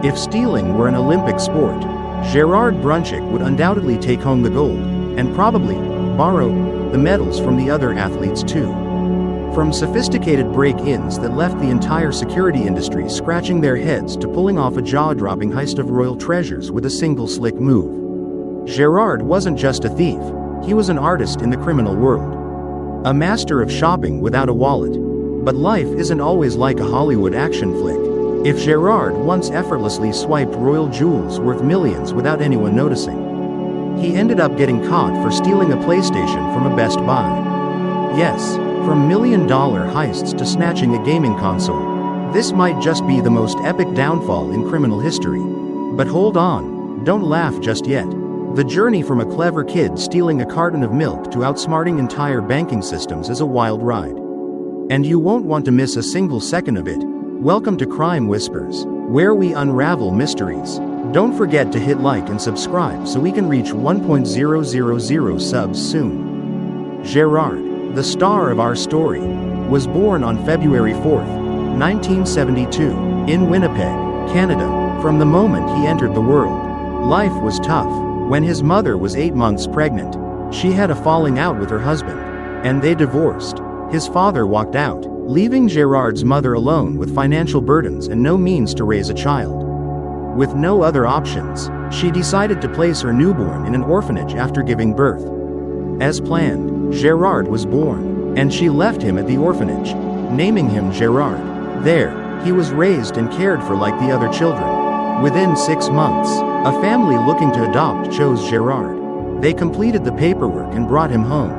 If stealing were an Olympic sport, Gérard Brunchac would undoubtedly take home the gold, and probably borrow the medals from the other athletes too. From sophisticated break-ins that left the entire security industry scratching their heads to pulling off a jaw-dropping heist of royal treasures with a single slick move. Gérard wasn't just a thief, he was an artist in the criminal world. A master of shopping without a wallet. But life isn't always like a Hollywood action flick. If Gérard once effortlessly swiped royal jewels worth millions without anyone noticing, he ended up getting caught for stealing a PlayStation from a Best Buy. Yes, from million-dollar heists to snatching a gaming console. This might just be the most epic downfall in criminal history. But hold on, don't laugh just yet. The journey from a clever kid stealing a carton of milk to outsmarting entire banking systems is a wild ride. And you won't want to miss a single second of it. Welcome to Crime Whispers, where we unravel mysteries. Don't forget to hit like and subscribe so we can reach 1,000 subs soon. Gérard, the star of our story, was born on February 4, 1972, in Winnipeg, Canada. From the moment he entered the world, life was tough. When his mother was 8 months pregnant, she had a falling out with her husband, and they divorced. His father walked out, leaving Gérard's mother alone with financial burdens and no means to raise a child. With no other options, she decided to place her newborn in an orphanage after giving birth. As planned, Gérard was born, and she left him at the orphanage, naming him Gérard. There, he was raised and cared for like the other children. Within 6 months, a family looking to adopt chose Gérard. They completed the paperwork and brought him home.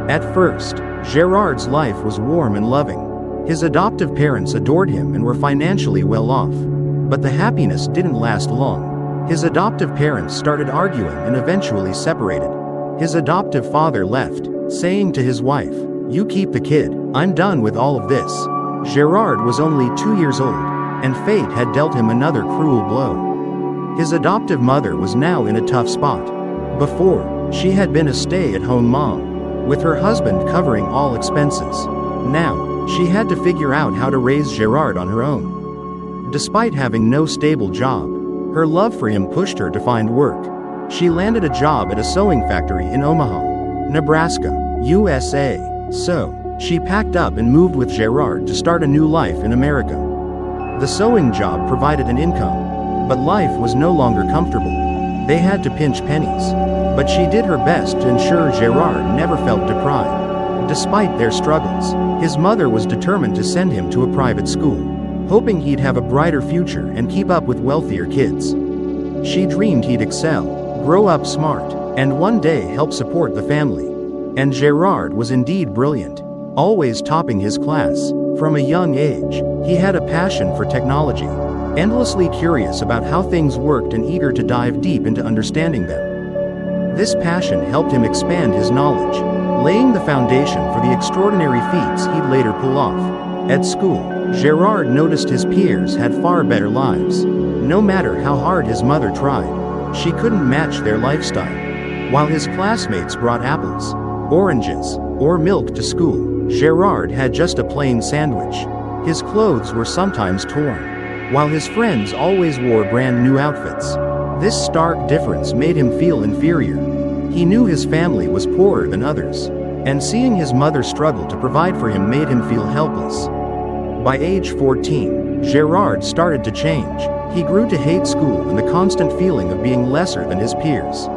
At first, Gérard's life was warm and loving. His adoptive parents adored him and were financially well off. But the happiness didn't last long. His adoptive parents started arguing and eventually separated. His adoptive father left, saying to his wife, "You keep the kid, I'm done with all of this." Gérard was only 2 years old, and fate had dealt him another cruel blow. His adoptive mother was now in a tough spot. Before, she had been a stay-at-home mom, with her husband covering all expenses. Now, she had to figure out how to raise Gérard on her own. Despite having no stable job, her love for him pushed her to find work. She landed a job at a sewing factory in Omaha, Nebraska, USA. So, she packed up and moved with Gérard to start a new life in America. The sewing job provided an income, but life was no longer comfortable. They had to pinch pennies, but she did her best to ensure Gérard never felt deprived. Despite their struggles, his mother was determined to send him to a private school, hoping he'd have a brighter future and keep up with wealthier kids. She dreamed he'd excel, grow up smart, and one day help support the family. And Gérard was indeed brilliant, always topping his class. From a young age, he had a passion for technology, endlessly curious about how things worked and eager to dive deep into understanding them. This passion helped him expand his knowledge, laying the foundation for the extraordinary feats he'd later pull off. At school, Gérard noticed his peers had far better lives. No matter how hard his mother tried, she couldn't match their lifestyle. While his classmates brought apples, oranges, or milk to school, Gérard had just a plain sandwich. His clothes were sometimes torn, while his friends always wore brand new outfits. This stark difference made him feel inferior. He knew his family was poorer than others, and seeing his mother struggle to provide for him made him feel helpless. By age 14, Gérard started to change. He grew to hate school and the constant feeling of being lesser than his peers.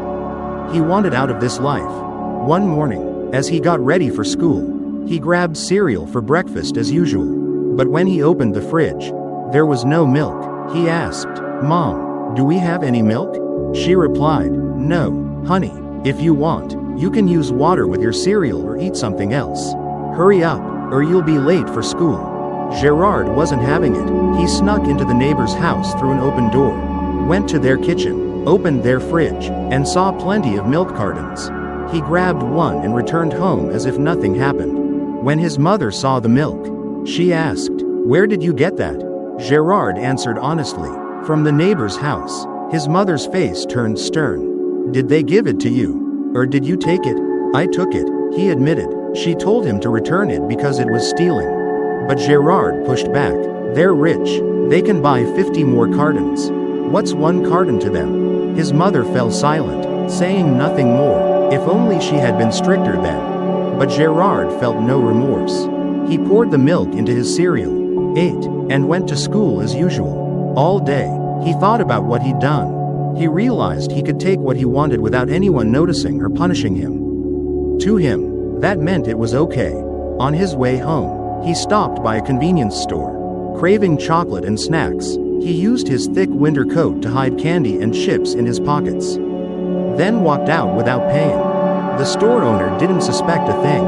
He wanted out of this life. One morning, as he got ready for school, he grabbed cereal for breakfast as usual. But when he opened the fridge, there was no milk. He asked, "Mom, do we have any milk?" She replied, "No, honey. If you want, you can use water with your cereal or eat something else. Hurry up, or you'll be late for school." Gérard wasn't having it. He snuck into the neighbor's house through an open door, went to their kitchen, opened their fridge, and saw plenty of milk cartons. He grabbed one and returned home as if nothing happened. When his mother saw the milk, she asked, "Where did you get that?" Gérard answered honestly, "From the neighbor's house." His mother's face turned stern. "Did they give it to you? Or did you take it?" "I took it," he admitted. She told him to return it because it was stealing. But Gérard pushed back. "They're rich. They can buy 50 more cartons." What's one carton to them? His mother fell silent, saying nothing more. If only she had been stricter then. But Gérard felt no remorse. He poured the milk into his cereal, ate, and went to school as usual. All day, he thought about what he'd done. He realized he could take what he wanted without anyone noticing or punishing him. To him, that meant it was okay. On his way home, he stopped by a convenience store. Craving chocolate and snacks, he used his thick winter coat to hide candy and chips in his pockets. Then walked out without paying. The store owner didn't suspect a thing.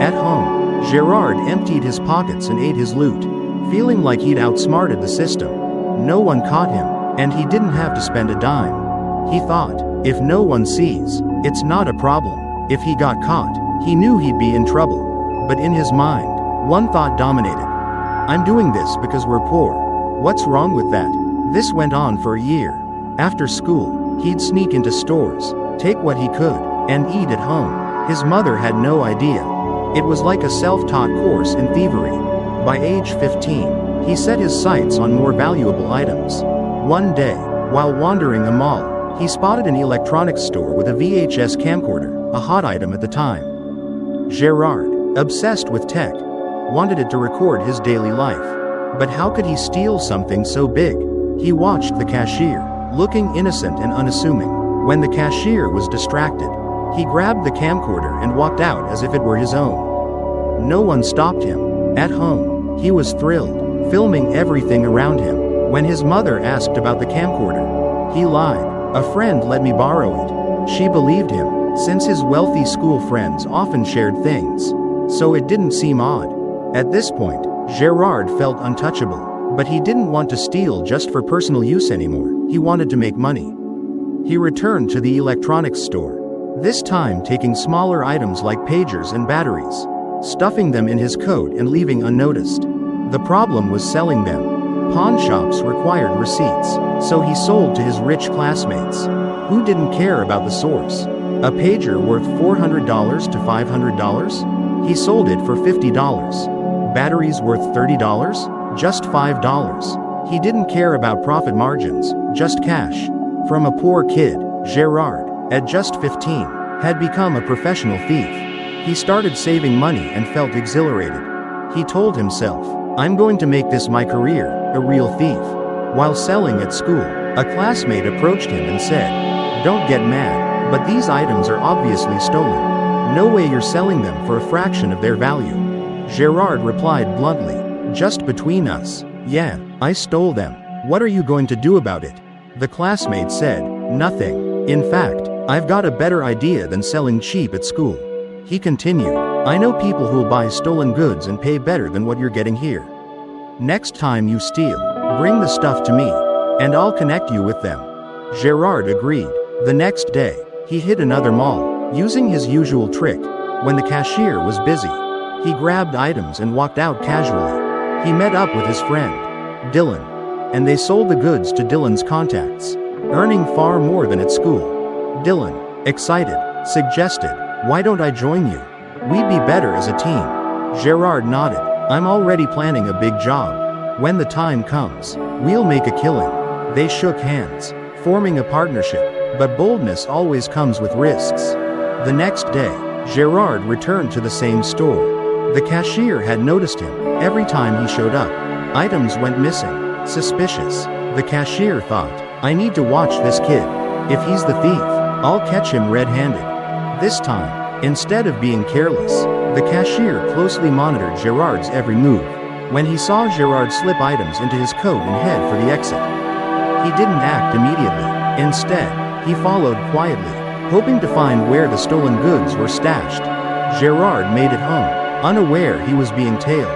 At home, Gérard emptied his pockets and ate his loot, feeling like he'd outsmarted the system. No one caught him, and he didn't have to spend a dime. He thought, if no one sees, it's not a problem. If he got caught, he knew he'd be in trouble. But in his mind, one thought dominated. I'm doing this because we're poor. What's wrong with that? This went on for a year. After school, he'd sneak into stores, take what he could, and eat at home. His mother had no idea. It was like a self-taught course in thievery. By age 15, he set his sights on more valuable items. One day, while wandering a mall, he spotted an electronics store with a VHS camcorder, a hot item at the time. Gérard, obsessed with tech, wanted it to record his daily life. But how could he steal something so big? He watched the cashier, looking innocent and unassuming. When the cashier was distracted, he grabbed the camcorder and walked out as if it were his own. No one stopped him. At home, he was thrilled, filming everything around him. When his mother asked about the camcorder, he lied. A friend let me borrow it. She believed him, since his wealthy school friends often shared things. So it didn't seem odd. At this point, Gérard felt untouchable, but he didn't want to steal just for personal use anymore. He wanted to make money. He returned to the electronics store, this time taking smaller items like pagers and batteries, stuffing them in his coat and leaving unnoticed. The problem was selling them. Pawn shops required receipts, so he sold to his rich classmates, who didn't care about the source. A pager worth $400 to $500? He sold it for $50. Batteries worth $30? Just $5. He didn't care about profit margins, just cash. From a poor kid, Gérard, at just 15, had become a professional thief. He started saving money and felt exhilarated. He told himself, I'm going to make this my career, a real thief. While selling at school, a classmate approached him and said, Don't get mad, but these items are obviously stolen. No way you're selling them for a fraction of their value. Gérard replied bluntly, Just between us. Yeah, I stole them. What are you going to do about it? The classmate said, Nothing. In fact, I've got a better idea than selling cheap at school. He continued, I know people who'll buy stolen goods and pay better than what you're getting here. Next time you steal, bring the stuff to me, and I'll connect you with them. Gérard agreed. The next day, he hit another mall, using his usual trick. When the cashier was busy, he grabbed items and walked out casually. He met up with his friend, Dylan, and they sold the goods to Dylan's contacts, earning far more than at school. Dylan, excited, suggested, Why don't I join you? We'd be better as a team. Gérard nodded. I'm already planning a big job. When the time comes, we'll make a killing. They shook hands, forming a partnership, but boldness always comes with risks. The next day, Gérard returned to the same store. The cashier had noticed him. Every time he showed up, items went missing. Suspicious. The cashier thought, I need to watch this kid. If he's the thief, I'll catch him red-handed. This time, instead of being careless, the cashier closely monitored Gérard's every move. When he saw Gérard slip items into his coat and head for the exit, he didn't act immediately. Instead, he followed quietly, hoping to find where the stolen goods were stashed. Gérard made it home, unaware he was being tailed.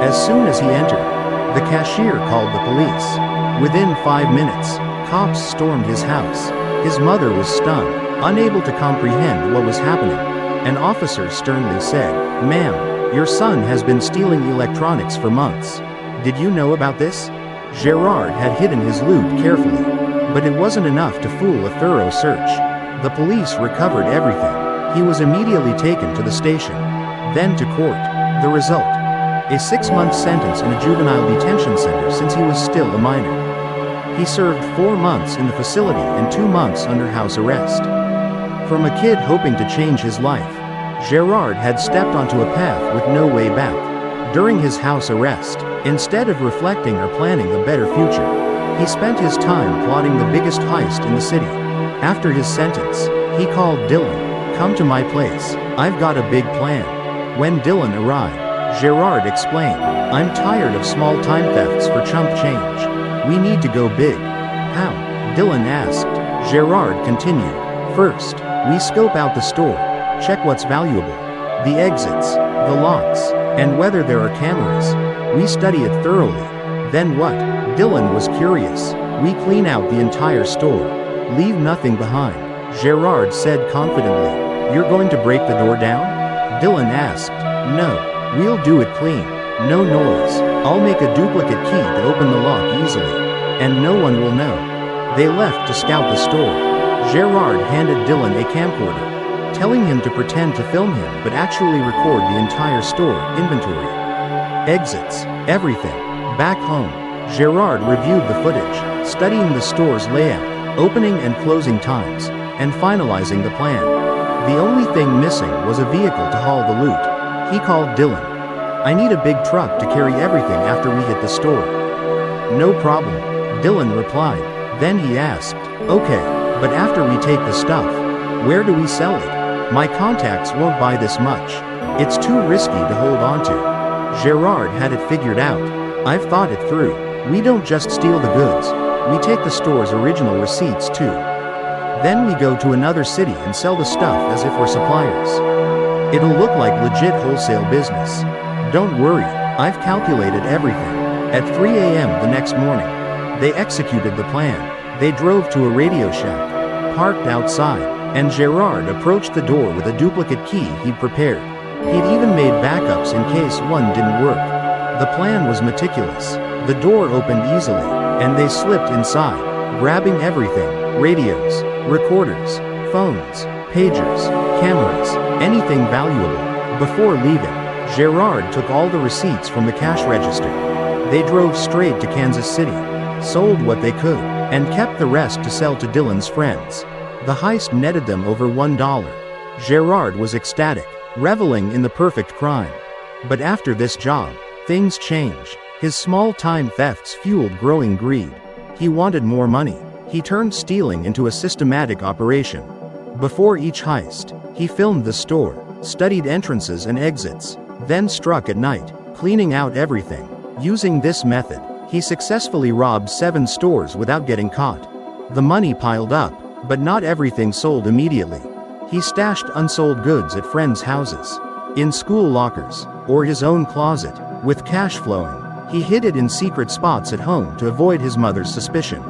As soon as he entered, the cashier called the police. Within 5 minutes, cops stormed his house. His mother was stunned, unable to comprehend what was happening. An officer sternly said, Ma'am, your son has been stealing electronics for months. Did you know about this? Gérard had hidden his loot carefully, but it wasn't enough to fool a thorough search. The police recovered everything. He was immediately taken to the station, then to court. The result? A 6-month sentence in a juvenile detention center since he was still a minor. He served 4 months in the facility and 2 months under house arrest. From a kid hoping to change his life, Gérard had stepped onto a path with no way back. During his house arrest, instead of reflecting or planning a better future, he spent his time plotting the biggest heist in the city. After his sentence, he called Dylan, "Come to my place, I've got a big plan." When Dylan arrived, Gérard explained, "I'm tired of small time thefts for chump change. We need to go big." "How?" Dylan asked. Gérard continued, "First, we scope out the store, check what's valuable, the exits, the locks, and whether there are cameras. We study it thoroughly. Then what?" Dylan was curious. "We clean out the entire store. Leave nothing behind," Gérard said confidently. "You're going to break the door down?" Dylan asked. "No, we'll do it clean. No noise. I'll make a duplicate key to open the lock easily. And no one will know." They left to scout the store. Gérard handed Dylan a camcorder, telling him to pretend to film him but actually record the entire store inventory. Exits, everything. Back home, Gérard reviewed the footage, studying the store's layout, opening and closing times, and finalizing the plan. The only thing missing was a vehicle to haul the loot. He called Dylan. "I need a big truck to carry everything after we hit the store." "No problem," Dylan replied. Then he asked, "Okay, but after we take the stuff, where do we sell it? My contacts won't buy this much. It's too risky to hold on to." Gérard had it figured out. "I've thought it through. We don't just steal the goods. We take the store's original receipts too. Then we go to another city and sell the stuff as if we're suppliers. It'll look like legit wholesale business. Don't worry, I've calculated everything." At 3 a.m. the next morning, they executed the plan. They drove to a Radio Shack, parked outside, and Gérard approached the door with a duplicate key he'd prepared. He'd even made backups in case one didn't work. The plan was meticulous. The door opened easily, and they slipped inside, grabbing everything: radios, recorders, phones, pagers, cameras, anything valuable. Before leaving, Gérard took all the receipts from the cash register. They drove straight to Kansas City, sold what they could, and kept the rest to sell to Dylan's friends. The heist netted them over $1. Gérard was ecstatic, reveling in the perfect crime. But after this job, things changed. His small-time thefts fueled growing greed. He wanted more money. He turned stealing into a systematic operation. Before each heist, he filmed the store, studied entrances and exits, then struck at night, cleaning out everything. Using this method, he successfully robbed 7 stores without getting caught. The money piled up, but not everything sold immediately. He stashed unsold goods at friends' houses, in school lockers, or his own closet. With cash flowing, he hid it in secret spots at home to avoid his mother's suspicion.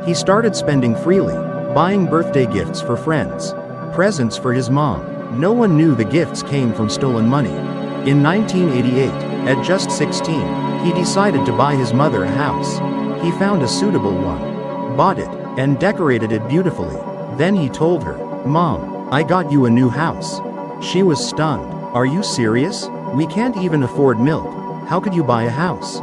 He started spending freely, buying birthday gifts for friends, presents for his mom. No one knew the gifts came from stolen money. In 1988, at just 16, he decided to buy his mother a house. He found a suitable one, bought it, and decorated it beautifully. Then he told her, "Mom, I got you a new house." She was stunned. "Are you serious? We can't even afford milk. How could you buy a house?"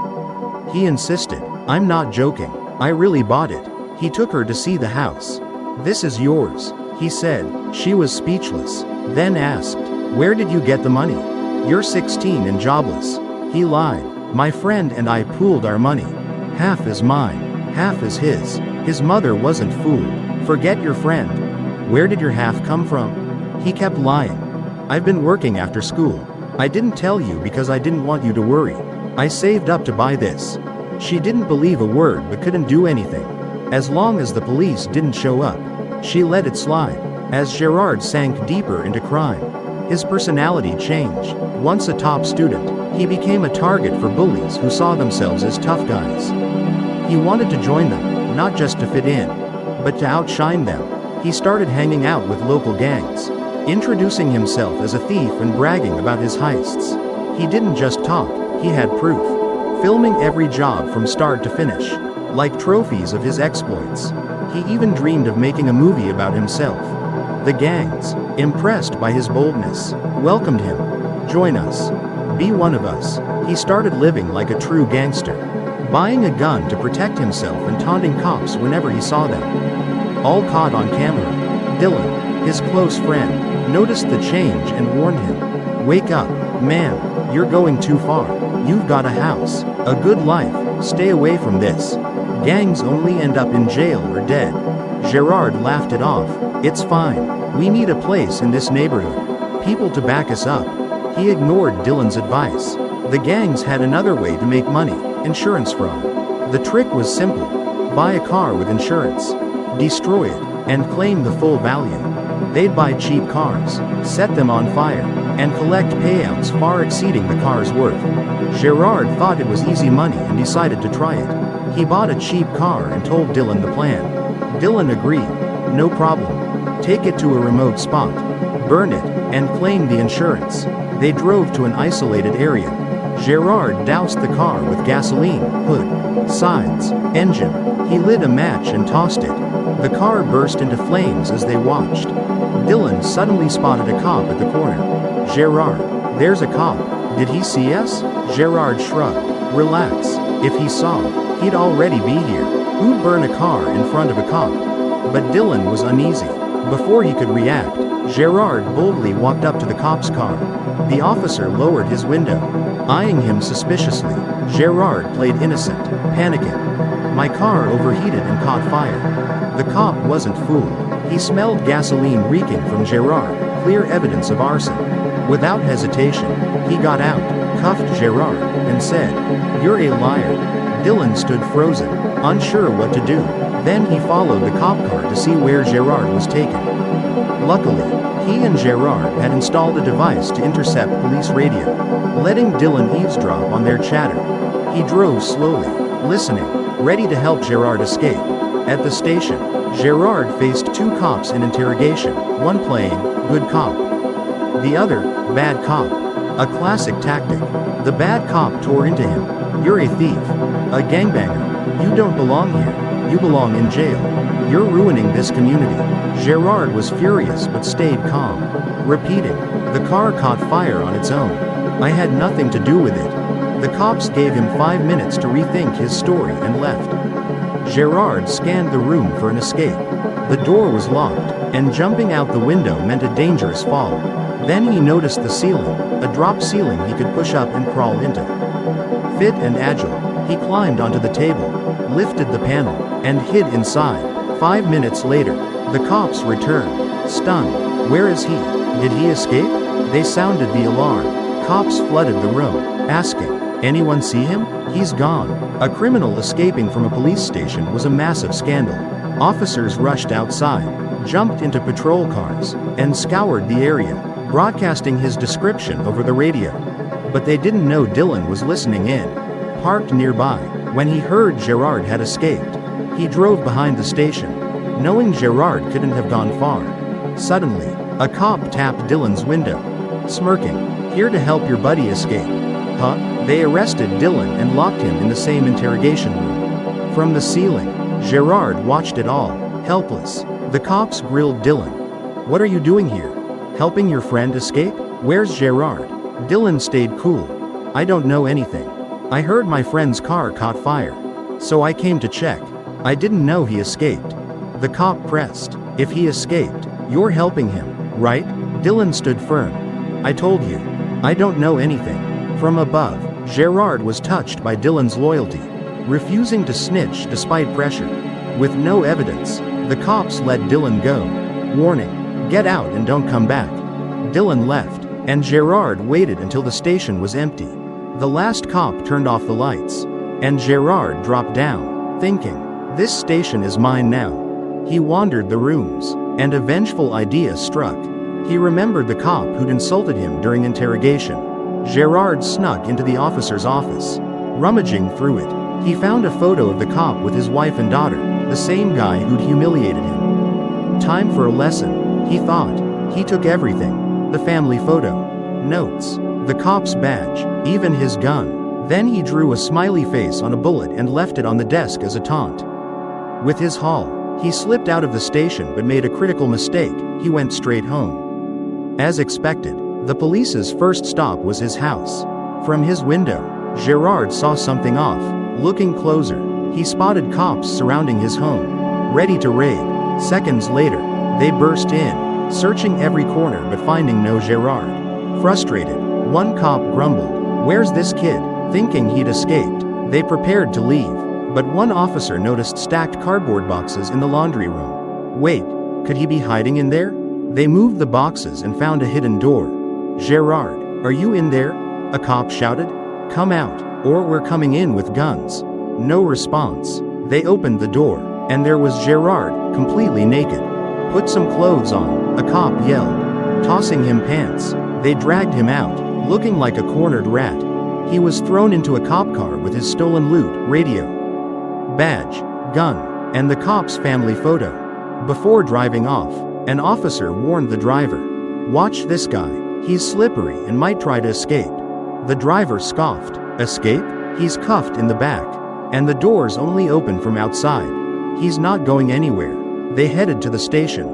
He insisted, "I'm not joking. I really bought it." He took her to see the house. "This is yours," he said. She was speechless, then asked, "Where did you get the money? You're 16 and jobless." He lied. "My friend and I pooled our money. Half is mine, half is his." His mother wasn't fooled. "Forget your friend. Where did your half come from?" He kept lying. "I've been working after school. I didn't tell you because I didn't want you to worry. I saved up to buy this." She didn't believe a word but couldn't do anything. As long as the police didn't show up, she let it slide. As Gérard sank deeper into crime, his personality changed. Once a top student, he became a target for bullies who saw themselves as tough guys. He wanted to join them, not just to fit in, but to outshine them. He started hanging out with local gangs, introducing himself as a thief and bragging about his heists. He didn't just talk, he had proof. Filming every job from start to finish, like trophies of his exploits. He even dreamed of making a movie about himself. The gangs, impressed by his boldness, welcomed him. "Join us. Be one of us." He started living like a true gangster. buying a gun to protect himself and taunting cops whenever he saw them. All caught on camera. Dylan, his close friend, noticed the change and warned him. "Wake up, man, you're going too far. You've got a house, a good life, stay away from this. Gangs only end up in jail or dead." Gérard laughed it off. "It's fine. We need a place in this neighborhood. People to back us up." He ignored Dylan's advice. The gangs had another way to make money, insurance fraud. The trick was simple. Buy a car with insurance, destroy it, and claim the full value. They'd buy cheap cars, set them on fire, and collect payouts far exceeding the car's worth. Gérard thought it was easy money and decided to try it. He bought a cheap car and told Dylan the plan. Dylan agreed. "No problem. Take it to a remote spot, burn it, and claim the insurance." They drove to an isolated area. Gérard doused the car with gasoline, hood, sides, engine. He lit a match and tossed it. The car burst into flames as they watched. Dylan suddenly spotted a cop at the corner. "Gérard, there's a cop. Did he see us?" Gérard shrugged. "Relax. If he saw, he'd already be here. Who'd burn a car in front of a cop?" But Dylan was uneasy. Before he could react, Gérard boldly walked up to the cop's car. The officer lowered his window, eyeing him suspiciously. Gérard played innocent, panicking. "My car overheated and caught fire." The cop wasn't fooled. He smelled gasoline reeking from Gérard, clear evidence of arson. Without hesitation, he got out, cuffed Gérard, and said, "You're a liar." Dylan stood frozen, unsure what to do. Then he followed the cop car to see where Gérard was taken. Luckily, he and Gérard had installed a device to intercept police radio, letting Dylan eavesdrop on their chatter. He drove slowly, listening, ready to help Gérard escape. At the station, Gérard faced two cops in interrogation, one playing good cop, the other bad cop. A classic tactic. The bad cop tore into him. "You're a thief, a gangbanger. You don't belong here. You belong in jail. You're ruining this community." Gérard was furious but stayed calm, repeating, "The car caught fire on its own. I had nothing to do with it." The cops gave him 5 minutes to rethink his story and left. Gérard scanned the room for an escape. The door was locked, and jumping out the window meant a dangerous fall. Then he noticed the ceiling, a drop ceiling he could push up and crawl into. Fit and agile, he climbed onto the table, lifted the panel, and hid inside. 5 minutes later, the cops returned, stunned. "Where is he? Did he escape?" They sounded the alarm. Cops flooded the room, asking, "Anyone see him? He's gone." A criminal escaping from a police station was a massive scandal. Officers rushed outside, jumped into patrol cars, and scoured the area, broadcasting his description over the radio. But they didn't know Dylan was listening in. Parked nearby, when he heard Gérard had escaped, he drove behind the station, knowing Gérard couldn't have gone far. Suddenly, a cop tapped Dylan's window, smirking, "Here to help your buddy escape." "Huh?" They arrested Dylan and locked him in the same interrogation room. From the ceiling, Gérard watched it all, helpless. The cops grilled Dylan. "What are you doing here? Helping your friend escape? Where's Gérard?" Dylan stayed cool. "I don't know anything. I heard my friend's car caught fire, so I came to check. I didn't know he escaped." The cop pressed, "If he escaped, you're helping him, right?" Dylan stood firm. "I told you, I don't know anything." From above, Gérard was touched by Dylan's loyalty, refusing to snitch despite pressure. With no evidence, the cops let Dylan go, warning, "Get out and don't come back." Dylan left, and Gérard waited until the station was empty. The last cop turned off the lights, and Gérard dropped down, thinking, "This station is mine now." He wandered the rooms, and a vengeful idea struck. He remembered the cop who'd insulted him during interrogation. Gérard snuck into the officer's office. Rummaging through it, he found a photo of the cop with his wife and daughter, the same guy who'd humiliated him. Time for a lesson, he thought. He took everything: the family photo, notes, the cop's badge, even his gun. Then he drew a smiley face on a bullet and left it on the desk as a taunt. With his haul, he slipped out of the station but made a critical mistake. He went straight home. As expected, the police's first stop was his house. From his window, Gérard saw something off. Looking closer, he spotted cops surrounding his home, ready to raid. Seconds later, they burst in, searching every corner but finding no Gérard. Frustrated, one cop grumbled, "Where's this kid?" Thinking he'd escaped, they prepared to leave, but one officer noticed stacked cardboard boxes in the laundry room. Wait, could he be hiding in there? They moved the boxes and found a hidden door. "Gérard, are you in there?" a cop shouted. "Come out, or we're coming in with guns." No response. They opened the door, and there was Gérard, completely naked. "Put some clothes on," a cop yelled, tossing him pants. They dragged him out, looking like a cornered rat. He was thrown into a cop car with his stolen loot, radio, badge, gun, and the cop's family photo. Before driving off, an officer warned the driver, "Watch this guy, he's slippery and might try to escape." The driver scoffed. "Escape? He's cuffed in the back, and the doors only open from outside. He's not going anywhere." They headed to the station.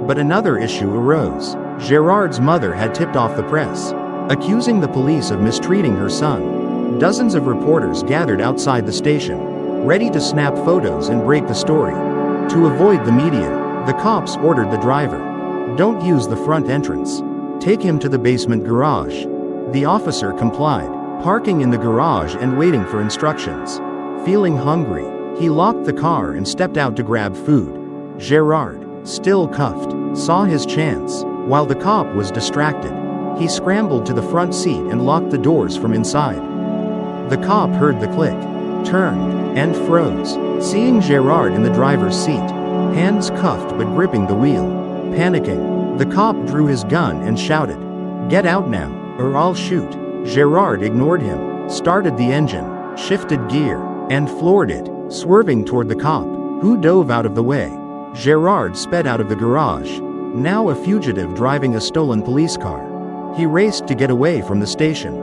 But another issue arose. Gérard's mother had tipped off the press, accusing the police of mistreating her son. Dozens of reporters gathered outside the station, ready to snap photos and break the story. To avoid the media, the cops ordered the driver, "Don't use the front entrance. Take him to the basement garage." The officer complied, parking in the garage and waiting for instructions. Feeling hungry, he locked the car and stepped out to grab food. Gérard, still cuffed, saw his chance. While the cop was distracted, he scrambled to the front seat and locked the doors from inside. The cop heard the click, turned, and froze, seeing Gérard in the driver's seat, hands cuffed but gripping the wheel. Panicking, the cop drew his gun and shouted, "Get out now, or I'll shoot." Gérard ignored him, started the engine, shifted gear, and floored it, swerving toward the cop, who dove out of the way. Gérard sped out of the garage, now a fugitive driving a stolen police car. He raced to get away from the station,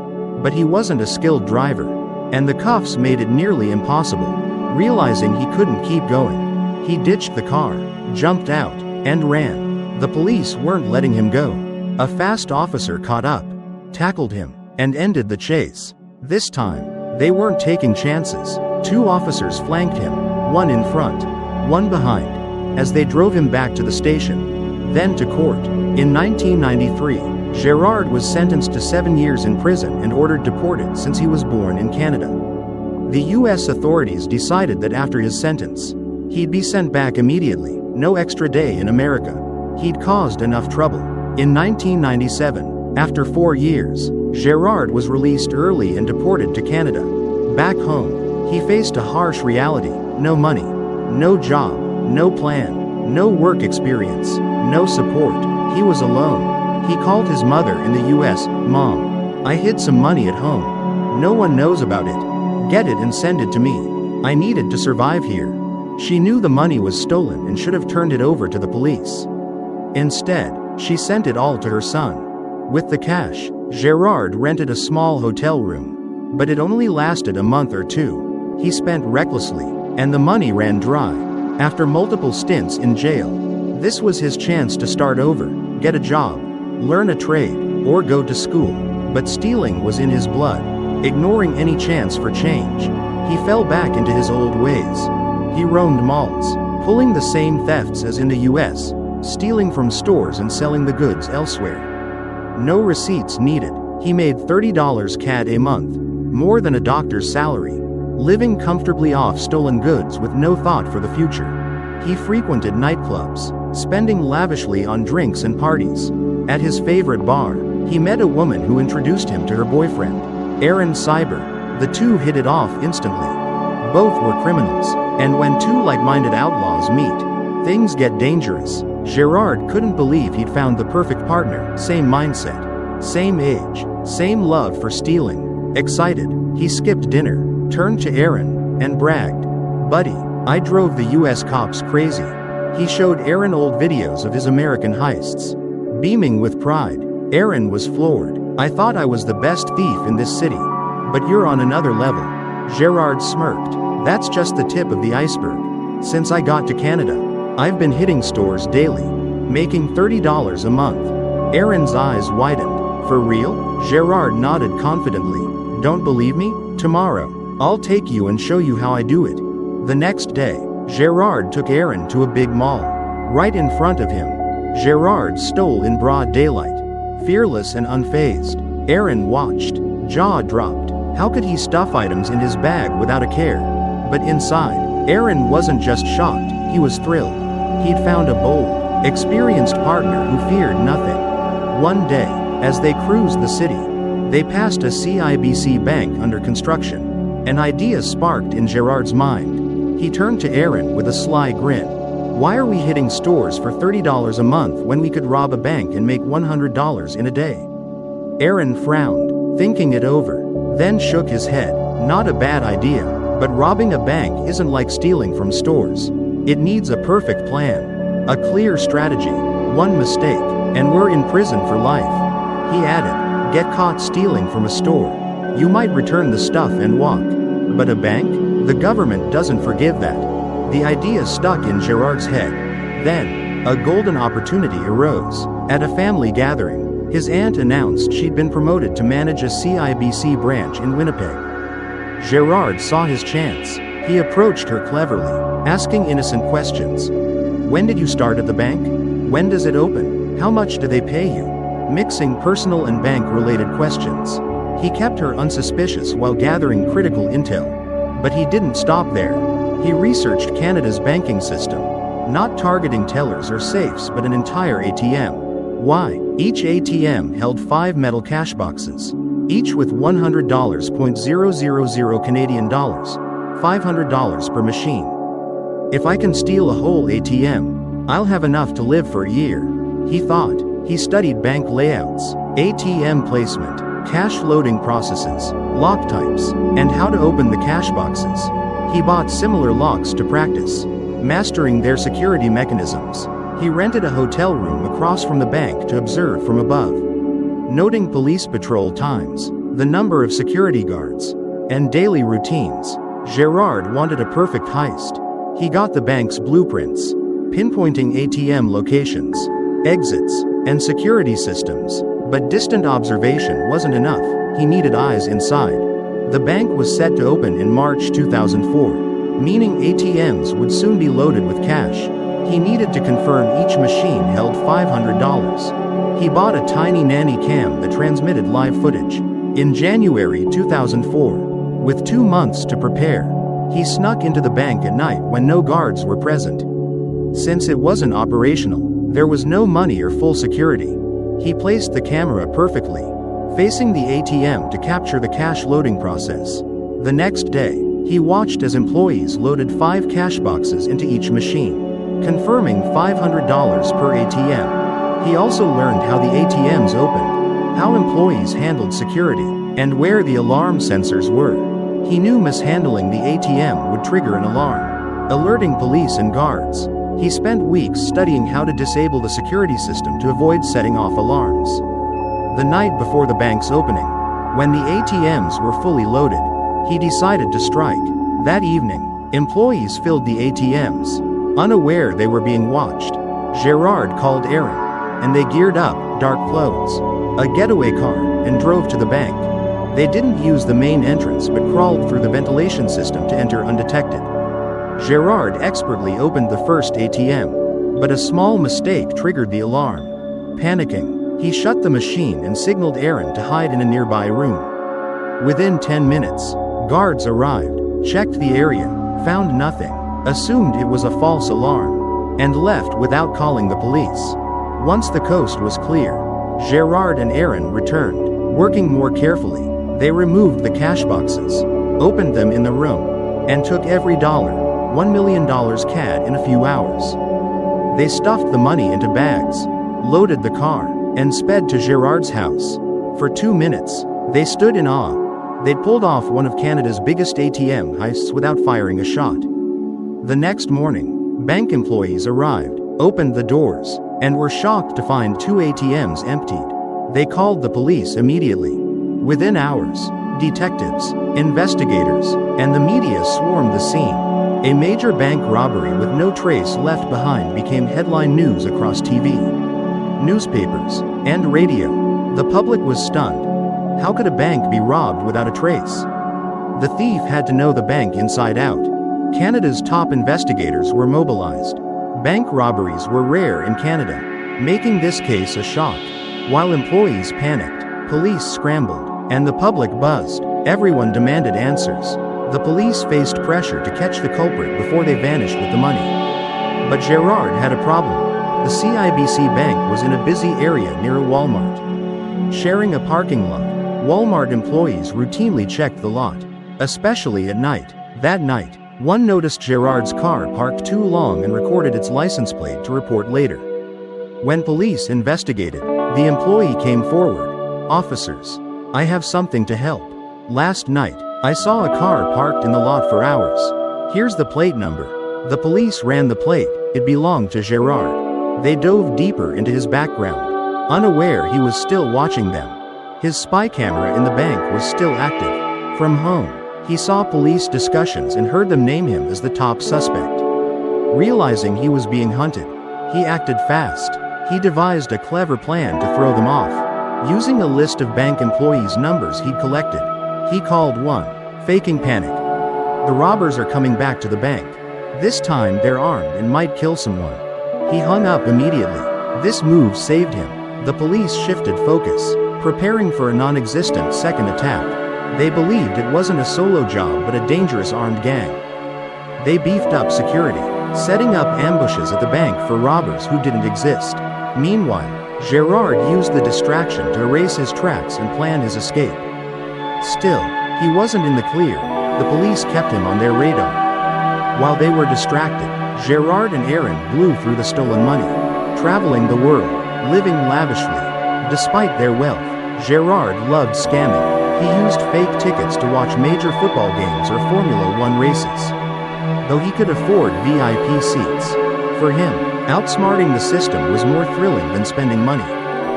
but he wasn't a skilled driver, and the cuffs made it nearly impossible. Realizing he couldn't keep going, he ditched the car, jumped out, and ran. The police weren't letting him go. A fast officer caught up, tackled him, and ended the chase. This time, they weren't taking chances. Two officers flanked him, one in front, one behind, as they drove him back to the station, then to court. In 1993, Gérard was sentenced to 7 years in prison and ordered deported since he was born in Canada. The U.S. authorities decided that after his sentence, he'd be sent back immediately, no extra day in America. He'd caused enough trouble. In 1997, after 4 years, Gérard was released early and deported to Canada. Back home, he faced a harsh reality: no money, no job, no plan, no work experience, no support. He was alone. He called his mother in the US, "Mom, I hid some money at home. No one knows about it. Get it and send it to me. I need it to survive here." She knew the money was stolen and should have turned it over to the police. Instead, she sent it all to her son. With the cash, Gérard rented a small hotel room. But it only lasted a month or two. He spent recklessly, and the money ran dry. After multiple stints in jail, this was his chance to start over, get a job, learn a trade, or go to school. But stealing was in his blood, ignoring any chance for change. He fell back into his old ways. He roamed malls, pulling the same thefts as in the US, stealing from stores and selling the goods elsewhere. No receipts needed. He made $30 CAD a month, more than a doctor's salary, living comfortably off stolen goods with no thought for the future. He frequented nightclubs, spending lavishly on drinks and parties. At his favorite bar, he met a woman who introduced him to her boyfriend, Aaron Cyber. The two hit it off instantly. Both were criminals, and when two like-minded outlaws meet, things get dangerous. Gérard couldn't believe he'd found the perfect partner. Same mindset, same age, same love for stealing. Excited, he skipped dinner, turned to Aaron, and bragged, "Buddy, I drove the US cops crazy." He showed Aaron old videos of his American heists. Beaming with pride, Aaron was floored. "I thought I was the best thief in this city, but you're on another level." Gérard smirked. "That's just the tip of the iceberg. Since I got to Canada, I've been hitting stores daily, making $30 a month." Aaron's eyes widened. "For real?" Gérard nodded confidently. "Don't believe me? Tomorrow, I'll take you and show you how I do it." The next day, Gérard took Aaron to a big mall. Right in front of him, Gérard stole in broad daylight. Fearless and unfazed, Aaron watched, jaw dropped. How could he stuff items in his bag without a care? But inside, Aaron wasn't just shocked, he was thrilled. He'd found a bold, experienced partner who feared nothing. One day, as they cruised the city, they passed a CIBC bank under construction. An idea sparked in Gérard's mind. He turned to Aaron with a sly grin. "Why are we hitting stores for $30 a month when we could rob a bank and make $100 in a day?" Aaron frowned, thinking it over, then shook his head. "Not a bad idea, but robbing a bank isn't like stealing from stores. It needs a perfect plan, a clear strategy. One mistake, and we're in prison for life." He added, "Get caught stealing from a store, you might return the stuff and walk. But a bank? The government doesn't forgive that." The idea stuck in Gérard's head. Then, a golden opportunity arose. At a family gathering, his aunt announced she'd been promoted to manage a CIBC branch in Winnipeg. Gérard saw his chance. He approached her cleverly, asking innocent questions. "When did you start at the bank? When does it open? How much do they pay you?" Mixing personal and bank-related questions. He kept her unsuspicious while gathering critical intel. But he didn't stop there. He researched Canada's banking system, not targeting tellers or safes but an entire ATM. Why? Each ATM held 5 metal cash boxes, each with $100.000 Canadian dollars, $500 per machine. "If I can steal a whole ATM, I'll have enough to live for a year," he thought. He studied bank layouts, ATM placement, cash loading processes, lock types, and how to open the cash boxes. He bought similar locks to practice, mastering their security mechanisms. He rented a hotel room across from the bank to observe from above. Noting police patrol times, the number of security guards, and daily routines, Gérard wanted a perfect heist. He got the bank's blueprints, pinpointing ATM locations, exits, and security systems. But distant observation wasn't enough, he needed eyes inside. The bank was set to open in March 2004, meaning ATMs would soon be loaded with cash. He needed to confirm each machine held $500. He bought a tiny nanny cam that transmitted live footage. In January 2004, with 2 months to prepare, he snuck into the bank at night when no guards were present. Since it wasn't operational, there was no money or full security. He placed the camera perfectly, facing the ATM to capture the cash loading process. The next day, he watched as employees loaded 5 cash boxes into each machine, confirming $500 per ATM. He also learned how the ATMs opened, how employees handled security, and where the alarm sensors were. He knew mishandling the ATM would trigger an alarm, alerting police and guards. He spent weeks studying how to disable the security system to avoid setting off alarms. The night before the bank's opening, when the ATMs were fully loaded, he decided to strike. That evening, employees filled the ATMs, unaware they were being watched. Gérard called Aaron, and they geared up, dark clothes, a getaway car, and drove to the bank. They didn't use the main entrance but crawled through the ventilation system to enter undetected. Gérard expertly opened the first ATM, but a small mistake triggered the alarm. Panicking, he shut the machine and signaled Aaron to hide in a nearby room. Within 10 minutes, guards arrived, checked the area, found nothing, assumed it was a false alarm, and left without calling the police. Once the coast was clear, Gérard and Aaron returned, working more carefully. They removed the cash boxes, opened them in the room, and took every dollar, $1 million CAD in a few hours. They stuffed the money into bags, loaded the car, and sped to Gérard's house. For 2 minutes, they stood in awe. They'd pulled off one of Canada's biggest ATM heists without firing a shot. The next morning, bank employees arrived, opened the doors, and were shocked to find 2 ATMs emptied. They called the police immediately. Within hours, detectives, investigators, and the media swarmed the scene. A major bank robbery with no trace left behind became headline news across TV, newspapers, and radio. The public was stunned. How could a bank be robbed without a trace? The thief had to know the bank inside out. Canada's top investigators were mobilized. Bank robberies were rare in Canada, making this case a shock. While employees panicked, police scrambled, and the public buzzed, everyone demanded answers. The police faced pressure to catch the culprit before they vanished with the money. But Gérard had a problem. The CIBC Bank was in a busy area near a Walmart. Sharing a parking lot, Walmart employees routinely checked the lot, especially at night. That night, one noticed Gérard's car parked too long and recorded its license plate to report later. When police investigated, the employee came forward. "Officers, I have something to help. Last night, I saw a car parked in the lot for hours. Here's the plate number." The police ran the plate. It belonged to Gérard. They dove deeper into his background, unaware he was still watching them. His spy camera in the bank was still active. From home, he saw police discussions and heard them name him as the top suspect. Realizing he was being hunted, he acted fast. He devised a clever plan to throw them off. Using a list of bank employees' numbers he'd collected, he called one, faking panic. The robbers are coming back to the bank. This time they're armed and might kill someone. He hung up immediately. This move saved him. The police shifted focus, preparing for a non-existent second attack. They believed it wasn't a solo job but a dangerous armed gang. They beefed up security, setting up ambushes at the bank for robbers who didn't exist. Meanwhile, Gérard used the distraction to erase his tracks and plan his escape. Still, he wasn't in the clear. The police kept him on their radar. While they were distracted, Gérard and Aaron blew through the stolen money, traveling the world, living lavishly. Despite their wealth, Gérard loved scamming. He used fake tickets to watch major football games or Formula One races, though he could afford VIP seats. For him, outsmarting the system was more thrilling than spending money.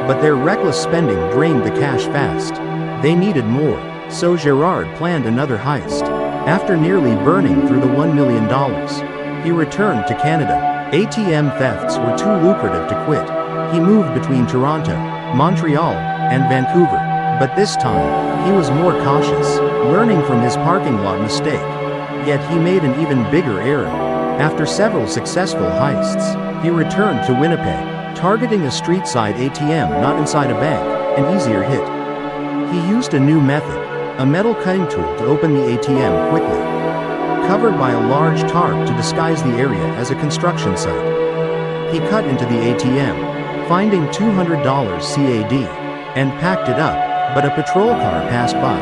But their reckless spending drained the cash fast. They needed more, so Gérard planned another heist. After nearly burning through the $1 million, he returned to Canada. ATM thefts were too lucrative to quit. He moved between Toronto, Montreal, and Vancouver. But this time, he was more cautious, learning from his parking lot mistake. Yet he made an even bigger error. After several successful heists, he returned to Winnipeg, targeting a street-side ATM not inside a bank, an easier hit. He used a new method, a metal cutting tool to open the ATM quickly, covered by a large tarp to disguise the area as a construction site. He cut into the ATM, finding $200 CAD, and packed it up, but a patrol car passed by.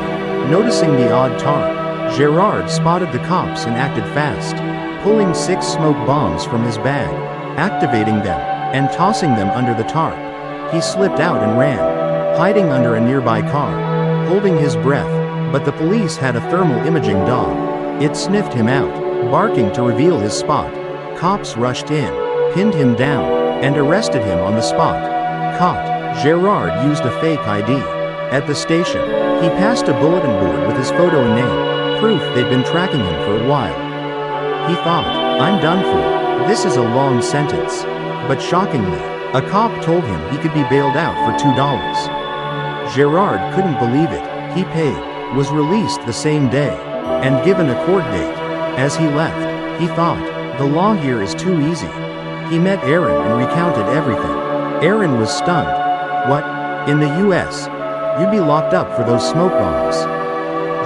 Noticing the odd tarp, Gérard spotted the cops and acted fast, pulling 6 smoke bombs from his bag, activating them, and tossing them under the tarp. He slipped out and ran, hiding under a nearby car, holding his breath, but the police had a thermal imaging dog. It sniffed him out, barking to reveal his spot. Cops rushed in, pinned him down, and arrested him on the spot. Caught, Gérard used a fake ID. At the station, he passed a bulletin board with his photo and name, proof they'd been tracking him for a while. He thought, "I'm done for. This is a long sentence." But shockingly, a cop told him he could be bailed out for $2. Gérard couldn't believe it. He paid, was released the same day, and given a court date. As he left, he thought, the law here is too easy. He met Aaron and recounted everything. Aaron was stunned. "What? In the US? You'd be locked up for those smoke bombs."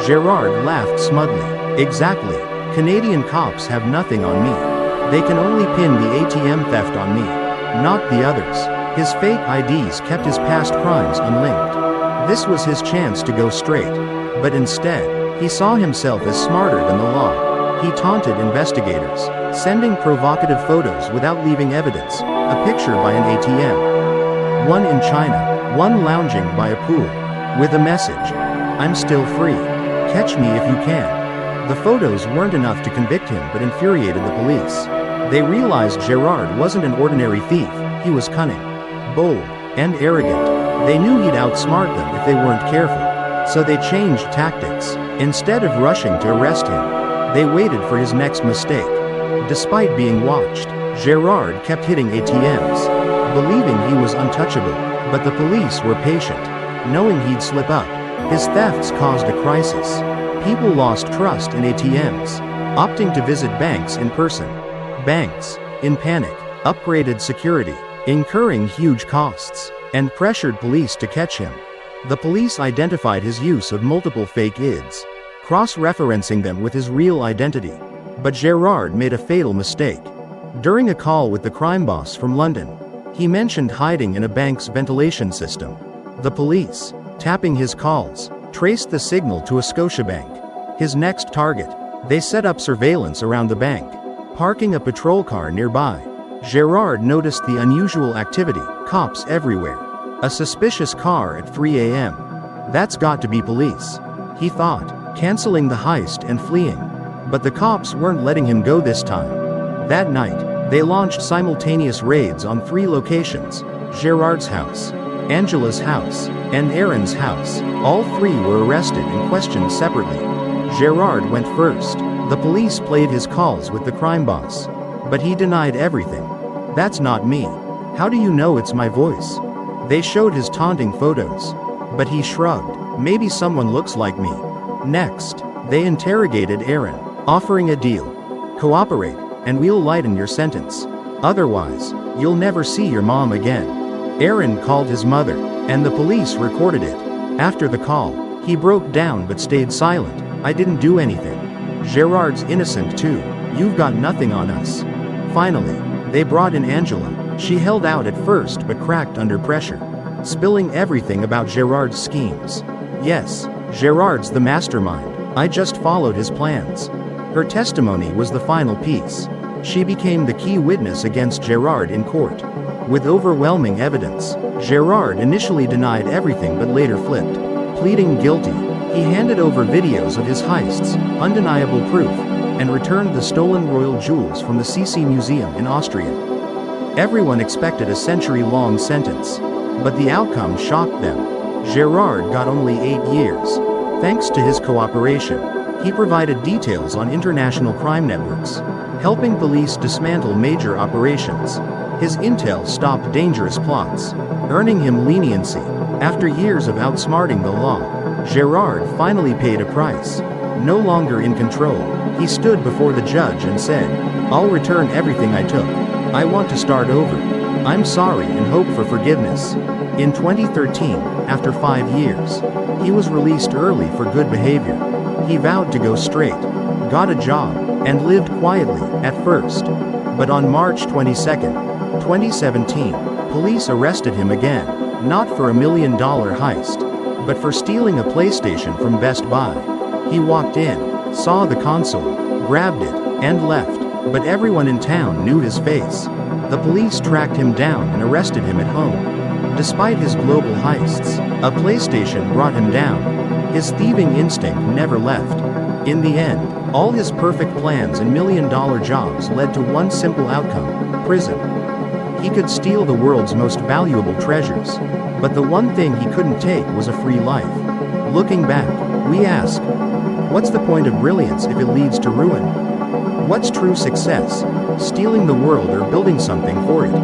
Gérard laughed smugly. "Exactly. Canadian cops have nothing on me. They can only pin the ATM theft on me, not the others." His fake IDs kept his past crimes unlinked. This was his chance to go straight. But instead, he saw himself as smarter than the law. He taunted investigators, sending provocative photos without leaving evidence, a picture by an ATM, one in China, one lounging by a pool, with a message, "I'm still free. Catch me if you can." The photos weren't enough to convict him but infuriated the police. They realized Gérard wasn't an ordinary thief, he was cunning, bold, and arrogant. They knew he'd outsmart them if they weren't careful, so they changed tactics. Instead of rushing to arrest him, they waited for his next mistake. Despite being watched, Gérard kept hitting ATMs, believing he was untouchable, but the police were patient, knowing he'd slip up. His thefts caused a crisis. People lost trust in ATMs, opting to visit banks in person. Banks, in panic, upgraded security, incurring huge costs, and pressured police to catch him. The police identified his use of multiple fake IDs, cross-referencing them with his real identity. But Gérard made a fatal mistake. During a call with the crime boss from London, he mentioned hiding in a bank's ventilation system. The police, tapping his calls, traced the signal to a Scotiabank, his next target. They set up surveillance around the bank, parking a patrol car nearby. Gérard noticed the unusual activity, cops everywhere. A suspicious car at 3 a.m. That's got to be police, he thought, canceling the heist and fleeing. But the cops weren't letting him go this time. That night, they launched simultaneous raids on 3 locations: Gérard's house, Angela's house, and Aaron's house. All 3 were arrested and questioned separately. Gérard went first. The police played his calls with the crime boss, but he denied everything. "That's not me. How do you know it's my voice?" They showed his taunting photos, but he shrugged. "Maybe someone looks like me." Next, they interrogated Aaron, offering a deal. "Cooperate, and we'll lighten your sentence. Otherwise, you'll never see your mom again." Aaron called his mother, and the police recorded it. After the call, he broke down but stayed silent. "I didn't do anything. Gérard's innocent too. You've got nothing on us." Finally, they brought in Angela. She held out at first but cracked under pressure, spilling everything about Gérard's schemes. "Yes, Gérard's the mastermind. I just followed his plans." Her testimony was the final piece. She became the key witness against Gérard in court. With overwhelming evidence, Gérard initially denied everything but later flipped. Pleading guilty, he handed over videos of his heists, undeniable proof, and returned the stolen royal jewels from the CC Museum in Austria. Everyone expected a century-long sentence, but the outcome shocked them. Gérard got only 8 years. Thanks to his cooperation, he provided details on international crime networks, helping police dismantle major operations. His intel stopped dangerous plots, earning him leniency. After years of outsmarting the law, Gérard finally paid a price. No longer in control, he stood before the judge and said, "I'll return everything I took. I want to start over. I'm sorry and hope for forgiveness." In 2013, after 5 years, he was released early for good behavior. He vowed to go straight, got a job, and lived quietly at first. But on March 22, 2017, police arrested him again, not for a $1 million heist, but for stealing a PlayStation from Best Buy. He walked in, saw the console, grabbed it, and left. But everyone in town knew his face. The police tracked him down and arrested him at home. Despite his global heists, a PlayStation brought him down. His thieving instinct never left. In the end, all his perfect plans and $1 million jobs led to one simple outcome: prison. He could steal the world's most valuable treasures, but the one thing he couldn't take was a free life. Looking back, we ask, what's the point of brilliance if it leads to ruin? What's true success? Stealing the world or building something for it?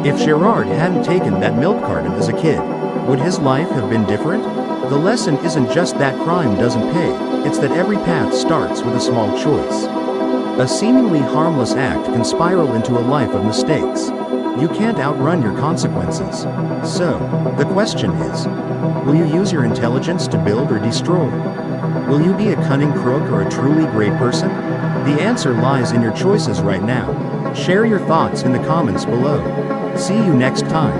If Gérard hadn't taken that milk carton as a kid, would his life have been different? The lesson isn't just that crime doesn't pay, it's that every path starts with a small choice. A seemingly harmless act can spiral into a life of mistakes. You can't outrun your consequences. So, the question is, will you use your intelligence to build or destroy? Will you be a cunning crook or a truly great person? The answer lies in your choices right now. Share your thoughts in the comments below. See you next time.